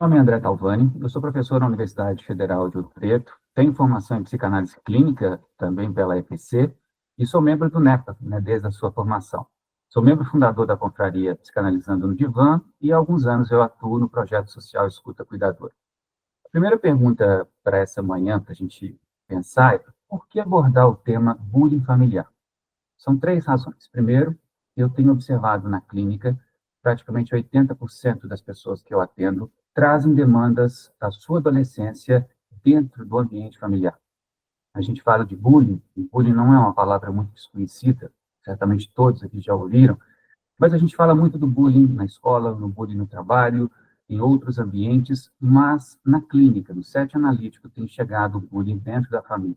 Meu nome é André Talvani, eu sou professor na Universidade Federal de Ouro Preto, tenho formação em psicanálise clínica, também pela EPC, e sou membro do NEPA, né, desde a sua formação. Sou membro fundador da confraria Psicanalizando no Divã, e há alguns anos eu atuo no projeto social Escuta Cuidadora. A primeira pergunta para essa manhã, para a gente pensar, é por que abordar o tema bullying familiar? São três razões. Primeiro, eu tenho observado na clínica, praticamente 80% das pessoas que eu atendo trazem demandas da sua adolescência dentro do ambiente familiar. A gente fala de bullying, e bullying não é uma palavra muito desconhecida, certamente todos aqui já ouviram, mas a gente fala muito do bullying na escola, no bullying no trabalho, em outros ambientes, mas na clínica, no set analítico, tem chegado o bullying dentro da família.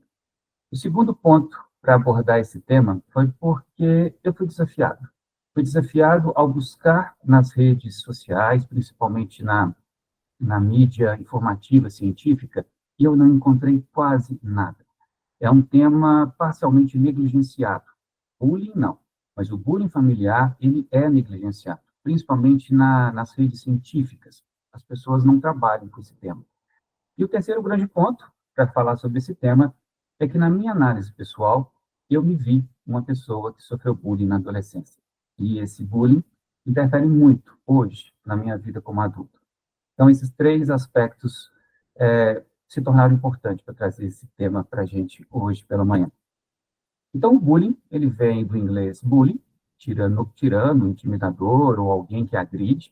O segundo ponto para abordar esse tema foi porque eu fui desafiado. Fui desafiado ao buscar nas redes sociais, principalmente na mídia informativa científica, e eu não encontrei quase nada. É um tema parcialmente negligenciado. Bullying, não. Mas o bullying familiar, ele é negligenciado, principalmente nas redes científicas. As pessoas não trabalham com esse tema. E o terceiro grande ponto para falar sobre esse tema é que, na minha análise pessoal, eu me vi uma pessoa que sofreu bullying na adolescência. E esse bullying interfere muito hoje na minha vida como adulto. Então, esses três aspectos se tornaram importantes para trazer esse tema para a gente hoje pela manhã. Então, o bullying, ele vem do inglês bully, tirano, intimidador ou alguém que agride,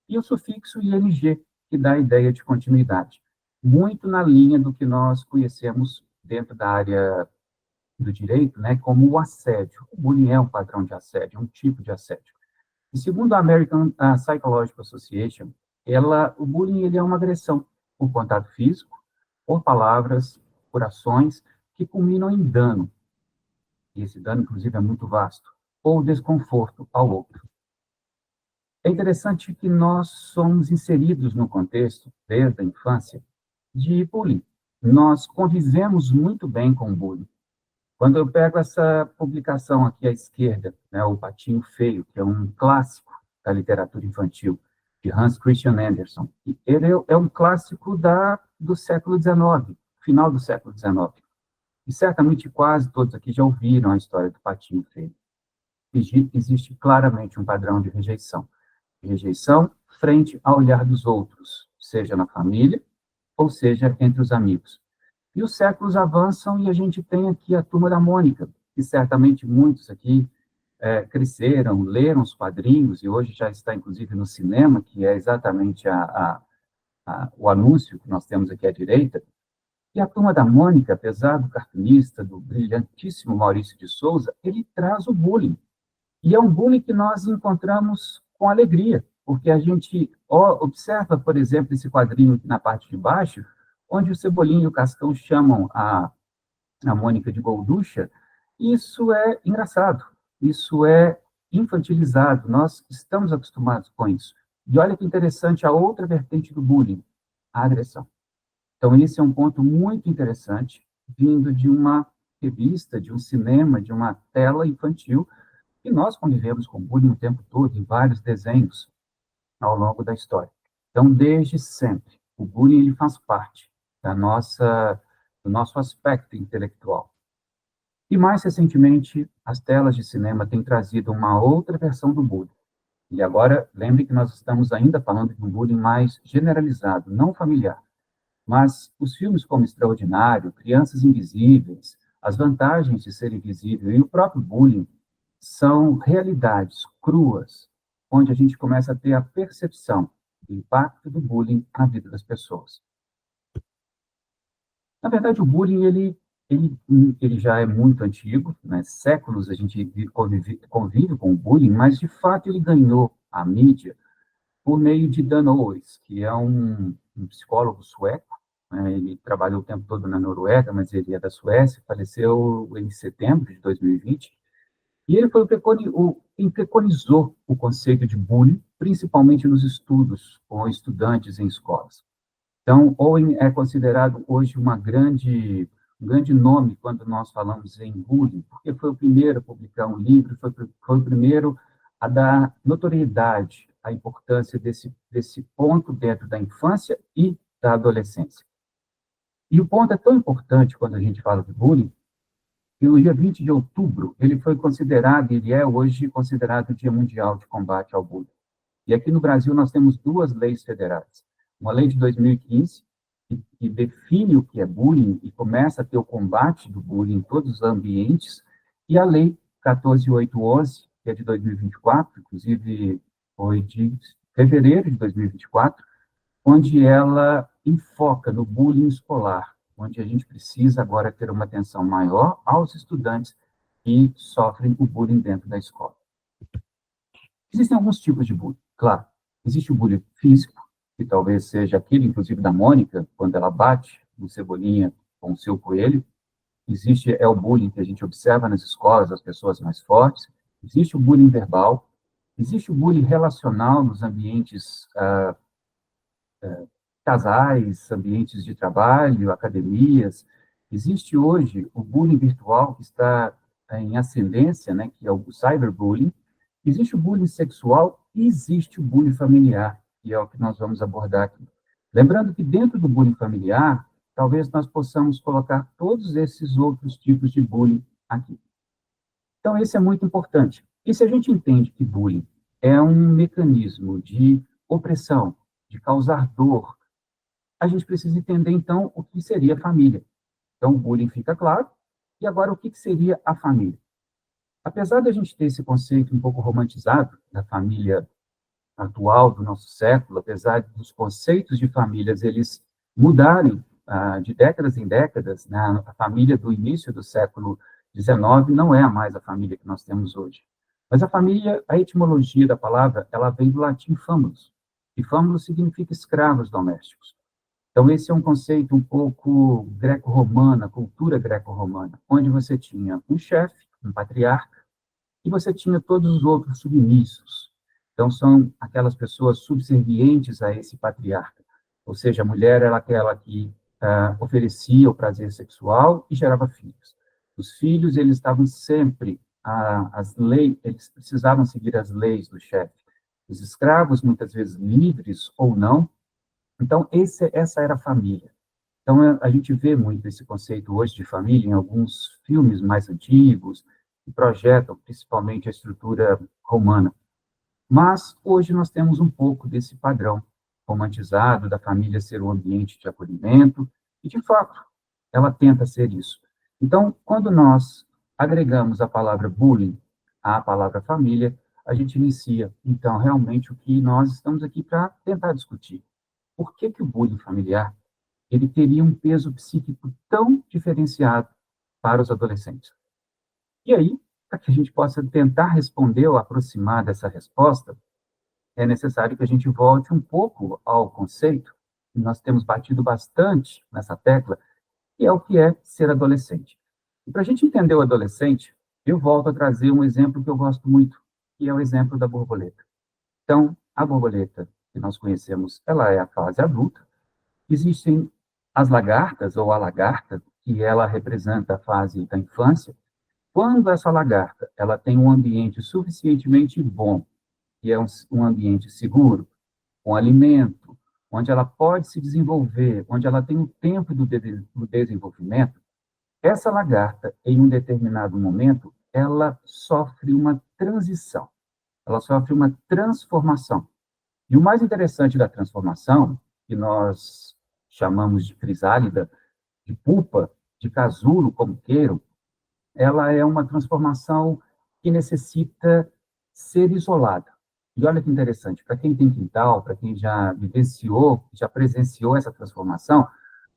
e o sufixo ing, que dá a ideia de continuidade, muito na linha do que nós conhecemos dentro da área do direito, né, como o assédio. O bullying é um padrão de assédio, é um tipo de assédio. E segundo a American Psychological Association, o bullying ele é uma agressão por contato físico, por palavras, por ações que culminam em dano. E esse dano, inclusive, é muito vasto, ou desconforto ao outro. É interessante que nós somos inseridos no contexto, desde a infância, de bullying. Nós convivemos muito bem com o bullying. Quando eu pego essa publicação aqui à esquerda, né, O Patinho Feio, que é um clássico da literatura infantil, de Hans Christian Andersen, ele é um clássico do século XIX, final do século XIX. E certamente quase todos aqui já ouviram a história do Patinho Feio. Existe claramente um padrão de rejeição. Rejeição frente ao olhar dos outros, seja na família, ou seja entre os amigos. E os séculos avançam e a gente tem aqui a Turma da Mônica, que certamente muitos aqui cresceram, leram os quadrinhos, e hoje já está, inclusive, no cinema, que é exatamente o anúncio que nós temos aqui à direita. E a Turma da Mônica, apesar do cartunista, do brilhantíssimo Maurício de Souza, ele traz o bullying. E é um bullying que nós encontramos com alegria, porque a gente observa, por exemplo, esse quadrinho aqui na parte de baixo, onde o Cebolinha e o Cascão chamam a Mônica de Golducha. Isso é engraçado, isso é infantilizado, nós estamos acostumados com isso. E olha que interessante a outra vertente do bullying, a agressão. Então, esse é um ponto muito interessante, vindo de uma revista, de um cinema, de uma tela infantil, e nós convivemos com bullying o tempo todo, em vários desenhos ao longo da história. Então, desde sempre, o bullying ele faz parte do nosso aspecto intelectual. E, mais recentemente, as telas de cinema têm trazido uma outra versão do bullying. E agora, lembre que nós estamos ainda falando de um bullying mais generalizado, não familiar. Mas os filmes como Extraordinário, Crianças Invisíveis, As Vantagens de Ser Invisível e o próprio bullying são realidades cruas, onde a gente começa a ter a percepção do impacto do bullying na vida das pessoas. Na verdade, o bullying ele já é muito antigo, né? Séculos a gente convive com o bullying, mas, de fato, ele ganhou a mídia por meio de Dan Owens, que é um psicólogo sueco, né? Ele trabalhou o tempo todo na Noruega, mas ele é da Suécia, faleceu em setembro de 2020, e ele foi quem preconizou o conceito de bullying, principalmente nos estudos com estudantes em escolas. Então, Owen é considerado hoje um grande nome quando nós falamos em bullying, porque foi o primeiro a publicar um livro, foi o primeiro a dar notoriedade a importância desse ponto dentro da infância e da adolescência. E o ponto é tão importante quando a gente fala de bullying, que no dia 20 de outubro, ele foi considerado, ele é hoje considerado o Dia Mundial de Combate ao Bullying. E aqui no Brasil nós temos duas leis federais. Uma lei de 2015, que define o que é bullying e começa a ter o combate do bullying em todos os ambientes, e a lei 14.811, que é de 2024, inclusive foi de fevereiro de 2024, onde ela enfoca no bullying escolar, onde a gente precisa agora ter uma atenção maior aos estudantes que sofrem o bullying dentro da escola. Existem alguns tipos de bullying, claro. Existe o bullying físico, que talvez seja aquele, inclusive, da Mônica, quando ela bate no Cebolinha com o seu coelho. Existe o bullying que a gente observa nas escolas, das pessoas mais fortes. Existe o bullying verbal. Existe o bullying relacional nos ambientes casais, ambientes de trabalho, academias. Existe hoje o bullying virtual, que está em ascendência, né, que é o cyberbullying. Existe o bullying sexual e existe o bullying familiar, que é o que nós vamos abordar aqui. Lembrando que dentro do bullying familiar, talvez nós possamos colocar todos esses outros tipos de bullying aqui. Então, esse é muito importante. E se a gente entende que bullying é um mecanismo de opressão, de causar dor, a gente precisa entender, então, o que seria a família. Então, o bullying fica claro. E agora, o que seria a família? Apesar de a gente ter esse conceito um pouco romantizado da família atual do nosso século, apesar dos conceitos de famílias eles mudarem de décadas em décadas, né? A família do início do século XIX não é mais a família que nós temos hoje. Mas a família, a etimologia da palavra, ela vem do latim famulus, e famulus significa escravos domésticos. Então, esse é um conceito um pouco greco-romana, cultura greco-romana, onde você tinha um chefe, um patriarca, e você tinha todos os outros submissos. Então, são aquelas pessoas subservientes a esse patriarca. Ou seja, a mulher era aquela que oferecia o prazer sexual e gerava filhos. Os filhos, eles estavam sempre, as leis, eles precisavam seguir as leis do chefe. Os escravos, muitas vezes livres ou não. Então, essa era a família. Então, a gente vê muito esse conceito hoje de família em alguns filmes mais antigos, que projetam principalmente a estrutura romana. Mas, hoje, nós temos um pouco desse padrão romantizado da família ser um ambiente de acolhimento, e, de fato, ela tenta ser isso. Então, quando nós agregamos a palavra bullying à palavra família, a gente inicia, então, realmente, o que nós estamos aqui para tentar discutir. Por que o bullying familiar ele teria um peso psíquico tão diferenciado para os adolescentes? E aí, para que a gente possa tentar responder ou aproximar dessa resposta, é necessário que a gente volte um pouco ao conceito, que nós temos batido bastante nessa tecla, que é o que é ser adolescente. E para a gente entender o adolescente, eu volto a trazer um exemplo que eu gosto muito, que é o exemplo da borboleta. Então, a borboleta que nós conhecemos, ela é a fase adulta. Existem as lagartas, ou a lagarta, que ela representa a fase da infância. Quando essa lagarta ela tem um ambiente suficientemente bom, que é um ambiente seguro, com alimento, onde ela pode se desenvolver, onde ela tem o tempo do desenvolvimento, essa lagarta, em um determinado momento, ela sofre uma transição, ela sofre uma transformação. E o mais interessante da transformação, que nós chamamos de crisálida, de pupa, de casulo, como queiram, ela é uma transformação que necessita ser isolada. E olha que interessante, para quem tem quintal, para quem já vivenciou, já presenciou essa transformação,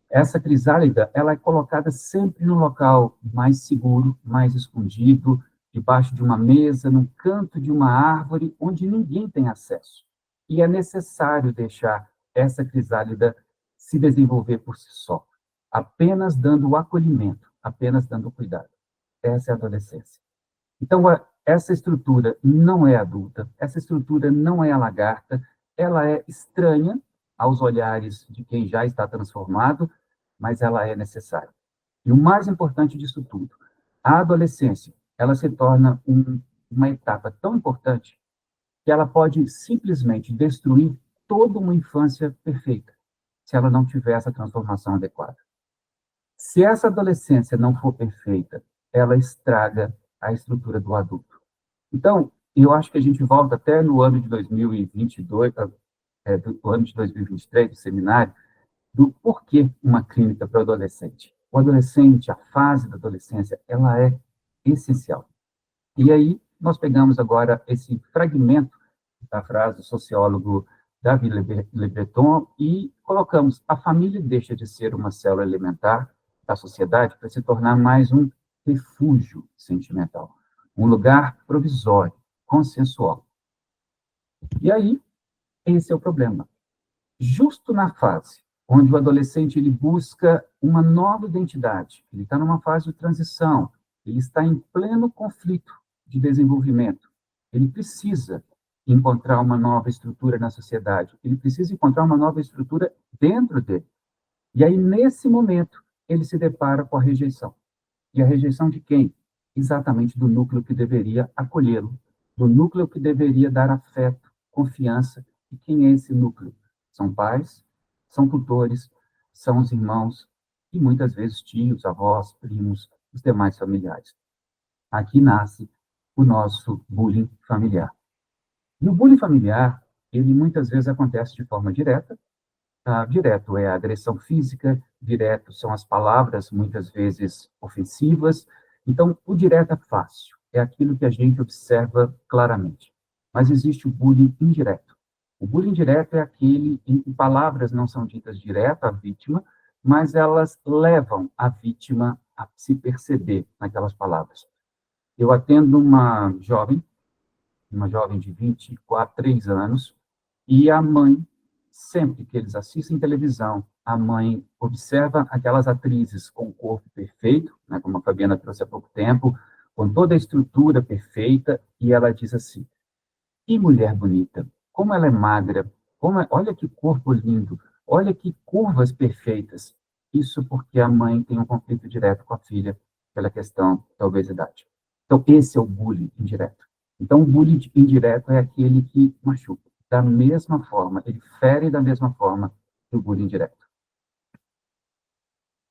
essa crisálida, ela é colocada sempre no local mais seguro, mais escondido, debaixo de uma mesa, num canto de uma árvore, onde ninguém tem acesso. E é necessário deixar essa crisálida se desenvolver por si só, apenas dando o acolhimento, apenas dando o cuidado. Essa é a adolescência. Então, essa estrutura não é adulta, essa estrutura não é a lagarta, ela é estranha aos olhares de quem já está transformado, mas ela é necessária. E o mais importante disso tudo, a adolescência, ela se torna uma etapa tão importante que ela pode simplesmente destruir toda uma infância perfeita, se ela não tiver essa transformação adequada. Se essa adolescência não for perfeita, ela estraga a estrutura do adulto. Então, eu acho que a gente volta até no ano de 2022, do ano de 2023, do seminário, do porquê uma clínica para o adolescente. O adolescente, a fase da adolescência, ela é essencial. E aí, nós pegamos agora esse fragmento da frase do sociólogo David Le Breton e colocamos: a família deixa de ser uma célula elementar da sociedade para se tornar mais um refúgio sentimental, um lugar provisório, consensual. E aí, esse é o problema. Justo na fase onde o adolescente ele busca uma nova identidade, ele está numa fase de transição, ele está em pleno conflito de desenvolvimento, ele precisa encontrar uma nova estrutura na sociedade, ele precisa encontrar uma nova estrutura dentro dele. E aí, nesse momento, ele se depara com a rejeição. E a rejeição de quem? Exatamente do núcleo que deveria acolhê-lo, do núcleo que deveria dar afeto, confiança. E quem é esse núcleo? São pais, são tutores, são os irmãos, e muitas vezes tios, avós, primos, os demais familiares. Aqui nasce o nosso bullying familiar. E o bullying familiar, ele muitas vezes acontece de forma direta. Direto é a agressão física, direto são as palavras, muitas vezes ofensivas. Então, o direto é fácil, é aquilo que a gente observa claramente. Mas existe o bullying indireto. O bullying direto é aquele em que palavras não são ditas direto à vítima, mas elas levam a vítima a se perceber naquelas palavras. Eu atendo uma jovem de 23 anos, e a mãe, sempre que eles assistem televisão, a mãe observa aquelas atrizes com o corpo perfeito, né, como a Fabiana trouxe há pouco tempo, com toda a estrutura perfeita, e ela diz assim: que mulher bonita, como ela é magra, olha que corpo lindo, olha que curvas perfeitas. Isso porque a mãe tem um conflito direto com a filha pela questão da obesidade. Então, esse é o bullying indireto. Então, o bullying indireto é aquele que machuca. Da mesma forma, ele fere da mesma forma que o bullying direto.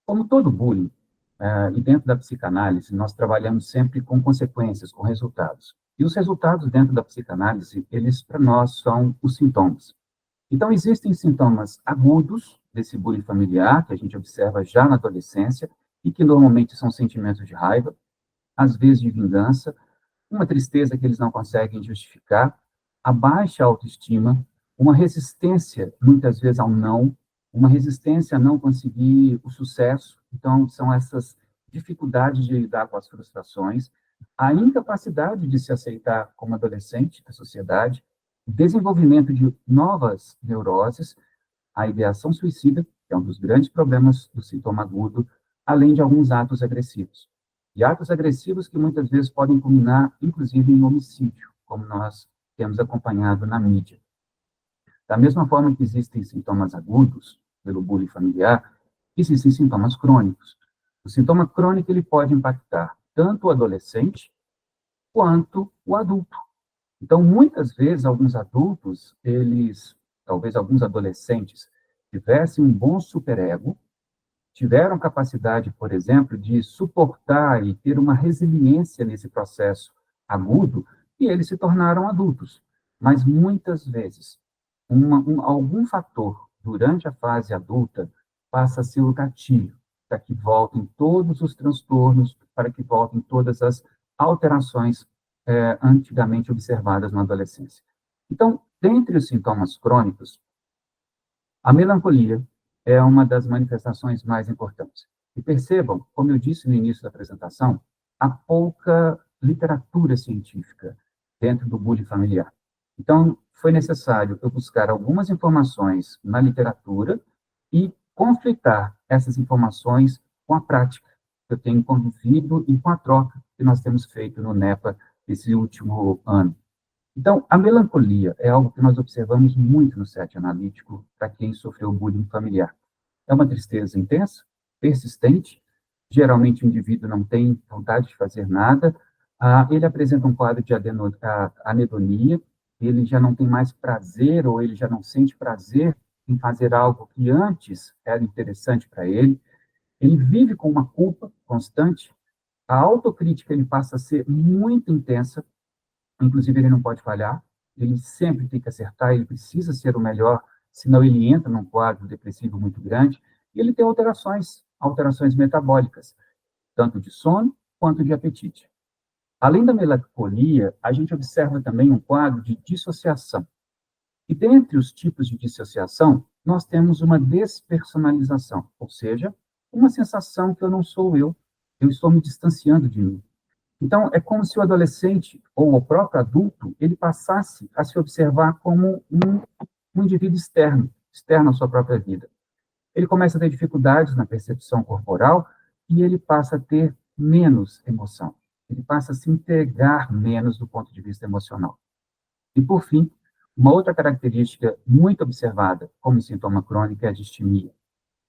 Como todo bullying, e dentro da psicanálise, nós trabalhamos sempre com consequências, com resultados. E os resultados dentro da psicanálise, eles, para nós, são os sintomas. Então, existem sintomas agudos desse bullying familiar, que a gente observa já na adolescência, e que normalmente são sentimentos de raiva, às vezes de vingança, uma tristeza que eles não conseguem justificar, a baixa autoestima, uma resistência, muitas vezes, ao não, uma resistência a não conseguir o sucesso. Então, são essas dificuldades de lidar com as frustrações, a incapacidade de se aceitar como adolescente da sociedade, o desenvolvimento de novas neuroses, a ideação suicida, que é um dos grandes problemas do sintoma agudo, além de alguns atos agressivos. E atos agressivos que muitas vezes podem culminar, inclusive, em homicídio, como nós temos acompanhado na mídia. Da mesma forma que existem sintomas agudos pelo bullying familiar, existem sintomas crônicos. O sintoma crônico ele pode impactar tanto o adolescente quanto o adulto. Então, muitas vezes, alguns adultos, talvez alguns adolescentes, tivessem um bom superego, tiveram capacidade, por exemplo, de suportar e ter uma resiliência nesse processo agudo, e eles se tornaram adultos. Mas, muitas vezes, algum fator durante a fase adulta passa a ser o gatilho para que voltem todos os transtornos, para que voltem todas as alterações antigamente observadas na adolescência. Então, dentre os sintomas crônicos, a melancolia é uma das manifestações mais importantes. E percebam, como eu disse no início da apresentação, há pouca literatura científica dentro do bullying familiar. Então, foi necessário eu buscar algumas informações na literatura e conflitar essas informações com a prática que eu tenho convivido e com a troca que nós temos feito no NEPA esse último ano. Então, a melancolia é algo que nós observamos muito no set analítico para quem sofreu bullying familiar. É uma tristeza intensa, persistente, geralmente o indivíduo não tem vontade de fazer nada, ele apresenta um quadro de anedonia, ele já não tem mais prazer, ou ele já não sente prazer em fazer algo que antes era interessante para ele. Ele vive com uma culpa constante, a autocrítica ele passa a ser muito intensa, inclusive ele não pode falhar, ele sempre tem que acertar, ele precisa ser o melhor, senão ele entra num quadro depressivo muito grande, e ele tem alterações metabólicas, tanto de sono quanto de apetite. Além da melancolia, a gente observa também um quadro de dissociação. E dentre os tipos de dissociação, nós temos uma despersonalização, ou seja, uma sensação que eu não sou eu estou me distanciando de mim. Então, é como se o adolescente ou o próprio adulto, ele passasse a se observar como um indivíduo externo à sua própria vida. Ele começa a ter dificuldades na percepção corporal e ele passa a ter menos emoção. Ele passa a se entregar menos do ponto de vista emocional. E, por fim, uma outra característica muito observada como sintoma crônico é a distimia.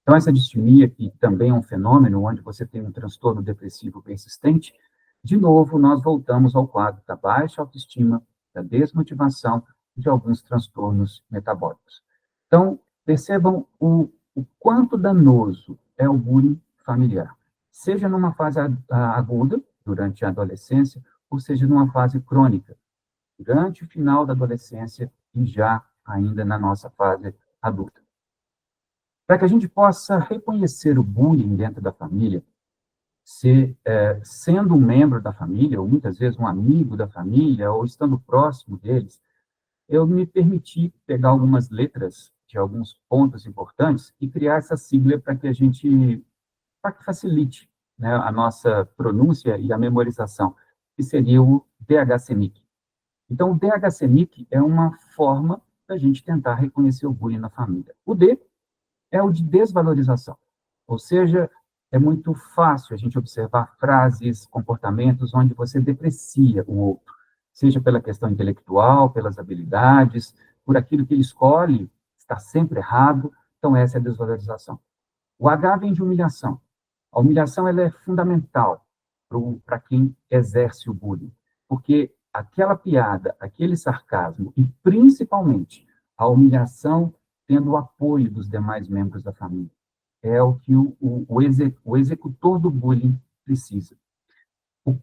Então, essa distimia, que também é um fenômeno onde você tem um transtorno depressivo persistente, de novo, nós voltamos ao quadro da baixa autoestima, da desmotivação e de alguns transtornos metabólicos. Então, percebam o quanto danoso é o bullying familiar, seja numa fase aguda, durante a adolescência, ou seja numa fase crônica, durante o final da adolescência e já ainda na nossa fase adulta. Para que a gente possa reconhecer o bullying dentro da família, sendo um membro da família, ou muitas vezes um amigo da família, ou estando próximo deles, eu me permiti pegar algumas letras de alguns pontos importantes e criar essa sigla para que facilite, né, a nossa pronúncia e a memorização, que seria o DHCNIC. Então, o DHCNIC é uma forma da gente tentar reconhecer o bullying na família. O D é o de desvalorização, ou seja, é muito fácil a gente observar frases, comportamentos onde você deprecia o outro, seja pela questão intelectual, pelas habilidades, por aquilo que ele escolhe, está sempre errado, então essa é a desvalorização. O H vem de humilhação. A humilhação ela é fundamental para quem exerce o bullying, porque aquela piada, aquele sarcasmo e, principalmente, a humilhação tendo o apoio dos demais membros da família. É o que o executor do bullying precisa.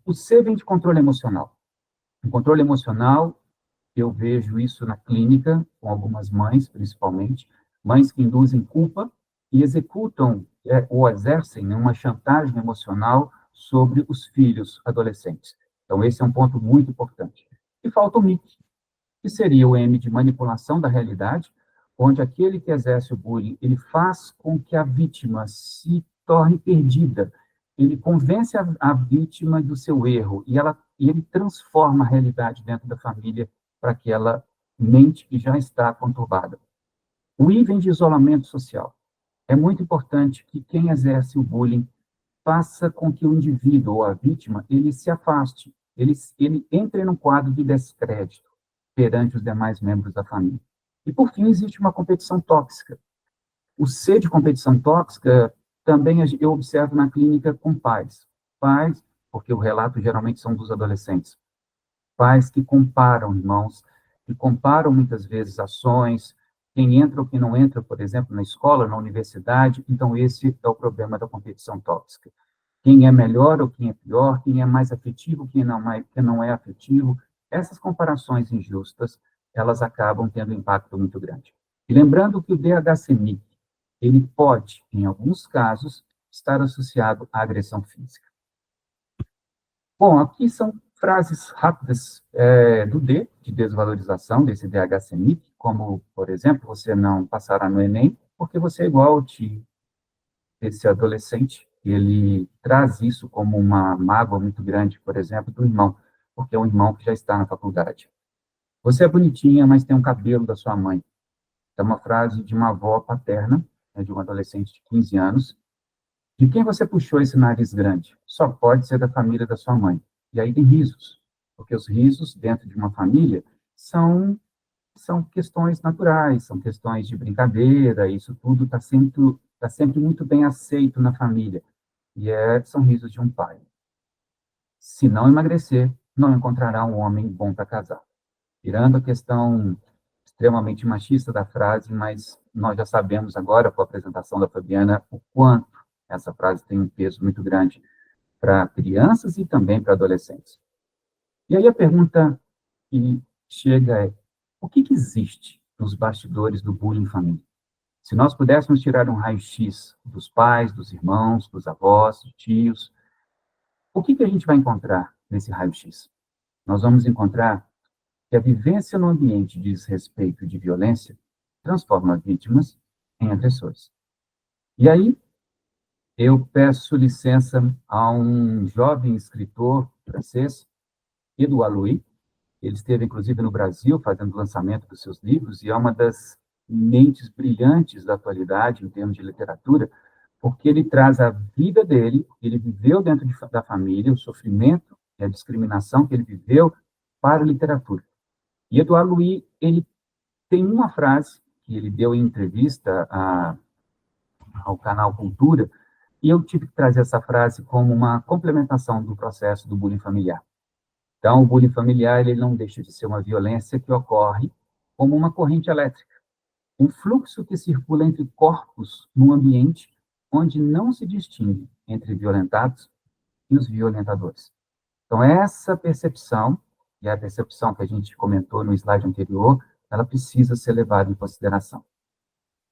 O C vem de controle emocional. O controle emocional, eu vejo isso na clínica, com algumas mães, principalmente, mães que induzem culpa e executam ou exercem, né, uma chantagem emocional sobre os filhos adolescentes. Então, esse é um ponto muito importante. E falta o MIC, que seria o M de manipulação da realidade, onde aquele que exerce o bullying, ele faz com que a vítima se torne perdida. Ele convence a vítima do seu erro e ele transforma a realidade dentro da família para aquela mente que já está conturbada. O I vem de isolamento social. É muito importante que quem exerce o bullying faça com que o indivíduo ou a vítima ele se afaste, ele entre num quadro de descrédito perante os demais membros da família. E, por fim, existe uma competição tóxica. O C de competição tóxica também eu observo na clínica com pais. Pais, porque o relato geralmente são dos adolescentes. Pais que comparam irmãos, que comparam muitas vezes ações, quem entra ou quem não entra, por exemplo, na escola, na universidade. Então, esse é o problema da competição tóxica. Quem é melhor ou quem é pior, quem é mais afetivo, quem não é afetivo. Essas comparações injustas, elas acabam tendo um impacto muito grande. E lembrando que o DHCNIC, ele pode, em alguns casos, estar associado à agressão física. Bom, aqui são frases rápidas do D, de desvalorização, desse DHCNIC, como, por exemplo, você não passará no Enem, porque você é igual ao tio. Esse adolescente, ele traz isso como uma mágoa muito grande, por exemplo, do irmão, porque é um irmão que já está na faculdade. Você é bonitinha, mas tem um cabelo da sua mãe. É uma frase de uma avó paterna, né, de um adolescente de 15 anos. De quem você puxou esse nariz grande? Só pode ser da família da sua mãe. E aí tem risos, porque os risos dentro de uma família são questões naturais, são questões de brincadeira, isso tudo está sempre muito bem aceito na família. E são risos de um pai. Se não emagrecer, não encontrará um homem bom para casar. tirando a questão extremamente machista da frase, mas nós já sabemos agora, com a apresentação da Fabiana, o quanto essa frase tem um peso muito grande para crianças e também para adolescentes. E aí a pergunta que chega é: o que existe nos bastidores do bullying em família? Se nós pudéssemos tirar um raio-x dos pais, dos irmãos, dos avós, dos tios, o que a gente vai encontrar nesse raio-x? Nós vamos encontrar que a vivência no ambiente de desrespeito e de violência transforma vítimas em agressores. E aí, eu peço licença a um jovem escritor francês, Edouard Louis. Ele esteve, inclusive, no Brasil, fazendo o lançamento dos seus livros, e é uma das mentes brilhantes da atualidade, em termos de literatura, porque ele traz a vida dele, ele viveu dentro da família, o sofrimento e a discriminação que ele viveu para a literatura. E Edouard Louis, ele tem uma frase que ele deu em entrevista ao canal Cultura, e eu tive que trazer essa frase como uma complementação do processo do bullying familiar. Então, o bullying familiar, ele não deixa de ser uma violência que ocorre como uma corrente elétrica, um fluxo que circula entre corpos num ambiente onde não se distingue entre violentados e os violentadores. Então, essa percepção, e a percepção que a gente comentou no slide anterior, ela precisa ser levada em consideração.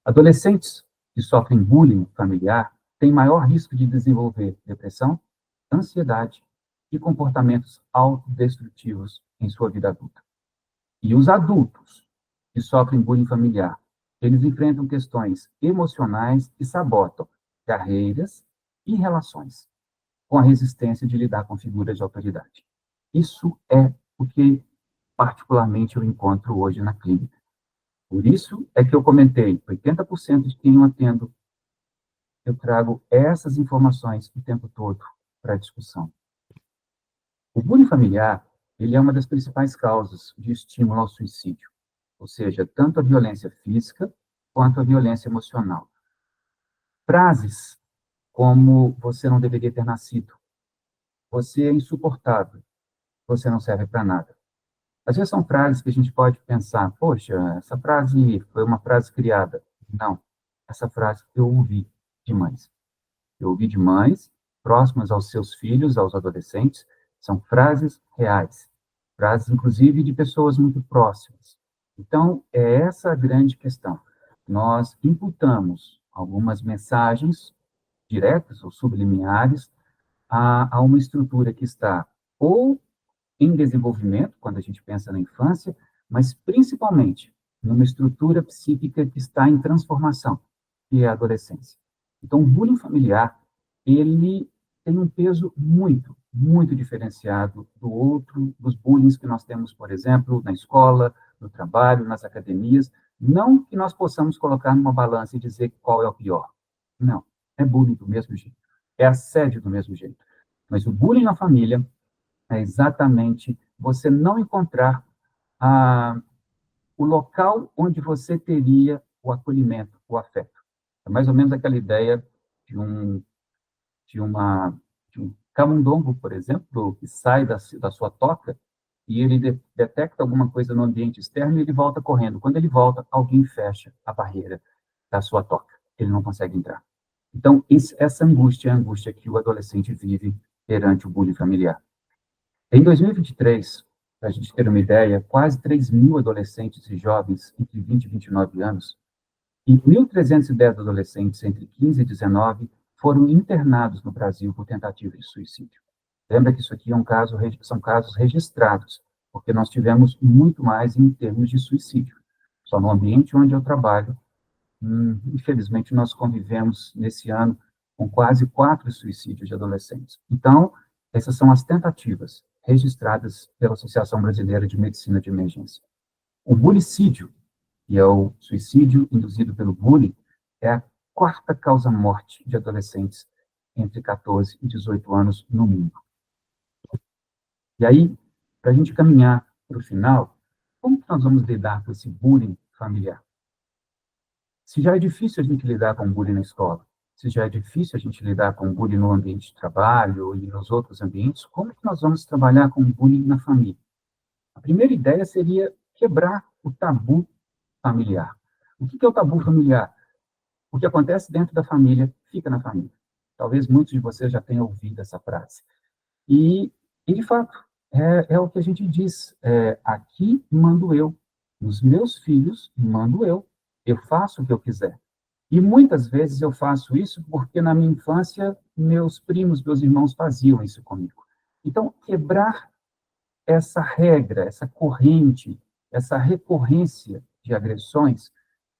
Adolescentes que sofrem bullying familiar têm maior risco de desenvolver depressão, ansiedade e comportamentos autodestrutivos em sua vida adulta. E os adultos que sofrem bullying familiar, eles enfrentam questões emocionais e sabotam carreiras e relações, com a resistência de lidar com figuras de autoridade. Isso é o que, particularmente, eu encontro hoje na clínica. Por isso é que eu comentei, 80% de quem eu atendo, eu trago essas informações o tempo todo para a discussão. O bullying familiar, ele é uma das principais causas de estímulo ao suicídio, ou seja, tanto a violência física quanto a violência emocional. Frases como: você não deveria ter nascido, você é insuportável, você não serve para nada. Às vezes são frases que a gente pode pensar: poxa, essa frase foi uma frase criada. Não, essa frase eu ouvi de mães. Eu ouvi de mães próximas aos seus filhos, aos adolescentes. São frases reais, frases, inclusive, de pessoas muito próximas. Então, é essa a grande questão. Nós imputamos algumas mensagens diretas ou subliminares a uma estrutura que está ou em desenvolvimento, quando a gente pensa na infância, mas principalmente numa estrutura psíquica que está em transformação, que é a adolescência. Então, o bullying familiar, ele tem um peso muito diferenciado dos bullying que nós temos, por exemplo, na escola, no trabalho, nas academias. Não que nós possamos colocar numa balança e dizer qual é o pior. Não, é bullying do mesmo jeito, é assédio do mesmo jeito. Mas o bullying na família é exatamente você não encontrar o local onde você teria o acolhimento, o afeto. É mais ou menos aquela ideia de um camundongo, por exemplo, que sai da sua toca e ele detecta alguma coisa no ambiente externo e ele volta correndo. Quando ele volta, alguém fecha a barreira da sua toca. Ele não consegue entrar. Então, essa angústia é a angústia que o adolescente vive perante o bullying familiar. Em 2023, para a gente ter uma ideia, quase 3 mil adolescentes e jovens entre 20 e 29 anos e 1.310 adolescentes entre 15 e 19 foram internados no Brasil por tentativa de suicídio. Lembra que isso aqui são casos registrados, porque nós tivemos muito mais em termos de suicídio. Só no ambiente onde eu trabalho, infelizmente, nós convivemos nesse ano com quase 4 suicídios de adolescentes. Então, essas são as tentativas registradas pela Associação Brasileira de Medicina de Emergência. O bulicídio, que é o suicídio induzido pelo bullying, é a quarta causa-morte de adolescentes entre 14 e 18 anos no mundo. E aí, para a gente caminhar para o final, como que nós vamos lidar com esse bullying familiar? Se já é difícil a gente lidar com bullying na escola, se já é difícil a gente lidar com bullying no ambiente de trabalho e nos outros ambientes, como que nós vamos trabalhar com bullying na família? A primeira ideia seria quebrar o tabu familiar. O que é o tabu familiar? O que acontece dentro da família, fica na família. Talvez muitos de vocês já tenham ouvido essa frase. E de fato, é o que a gente diz. Aqui mando eu. Nos meus filhos, mando eu. Eu faço o que eu quiser. E muitas vezes eu faço isso porque na minha infância, meus primos, meus irmãos faziam isso comigo. Então, quebrar essa regra, essa corrente, essa recorrência de agressões,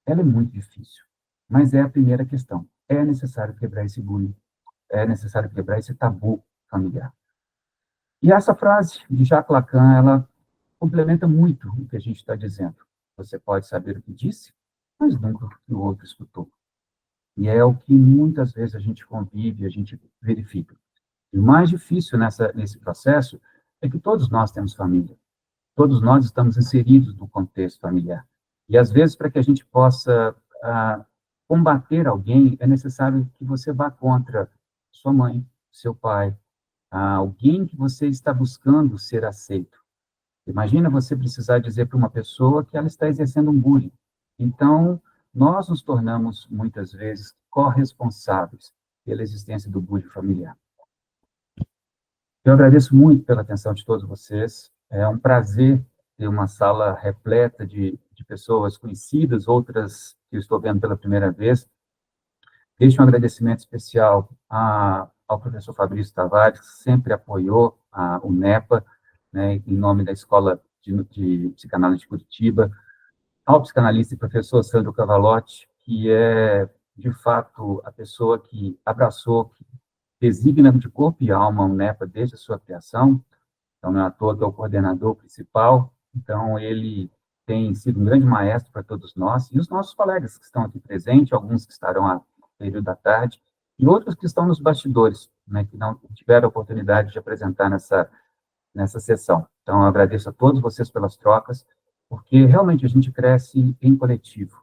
ela é muito difícil. Mas é a primeira questão. É necessário quebrar esse bullying. É necessário quebrar esse tabu familiar. E essa frase de Jacques Lacan, ela complementa muito o que a gente está dizendo. Você pode saber o que disse, mas nunca o que o outro escutou. E é o que muitas vezes a gente convive, a gente verifica. E o mais difícil nesse processo é que todos nós temos família. Todos nós estamos inseridos no contexto familiar. E, às vezes, para que a gente possa combater alguém, é necessário que você vá contra sua mãe, seu pai, alguém que você está buscando ser aceito. Imagina você precisar dizer para uma pessoa que ela está exercendo um bullying. Então, nós nos tornamos, muitas vezes, corresponsáveis pela existência do bullying familiar. Eu agradeço muito pela atenção de todos vocês. É um prazer ter uma sala repleta de pessoas conhecidas, outras que eu estou vendo pela primeira vez. Deixo um agradecimento especial ao professor Fabrício Tavares, que sempre apoiou o NEPA, né, em nome da Escola de Psicanálise de Curitiba, ao psicanalista e professor Sandro Cavalotti, que é, de fato, a pessoa que abraçou, que designa de corpo e alma o NEPA desde a sua criação. Então, não é à toa que é o coordenador principal. Então, ele tem sido um grande maestro para todos nós, e os nossos colegas que estão aqui presentes, alguns que estarão a período da tarde, e outros que estão nos bastidores, né, que não tiveram a oportunidade de apresentar nessa sessão. Então, eu agradeço a todos vocês pelas trocas, porque realmente a gente cresce em coletivo.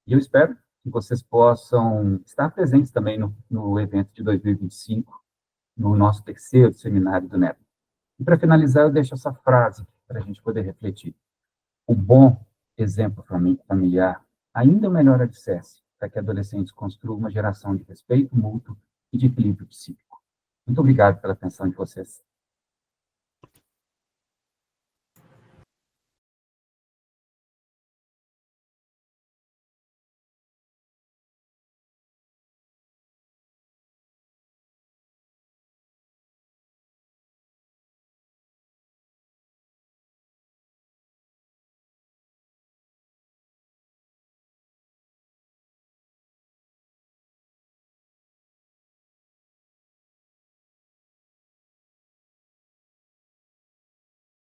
E eu espero que vocês possam estar presentes também no evento de 2025, no nosso terceiro seminário do NEPA. E, para finalizar, eu deixo essa frase para a gente poder refletir. O bom exemplo familiar ainda é o melhor alicerce para que adolescentes construam uma geração de respeito mútuo e de equilíbrio psíquico. Muito obrigado pela atenção de vocês.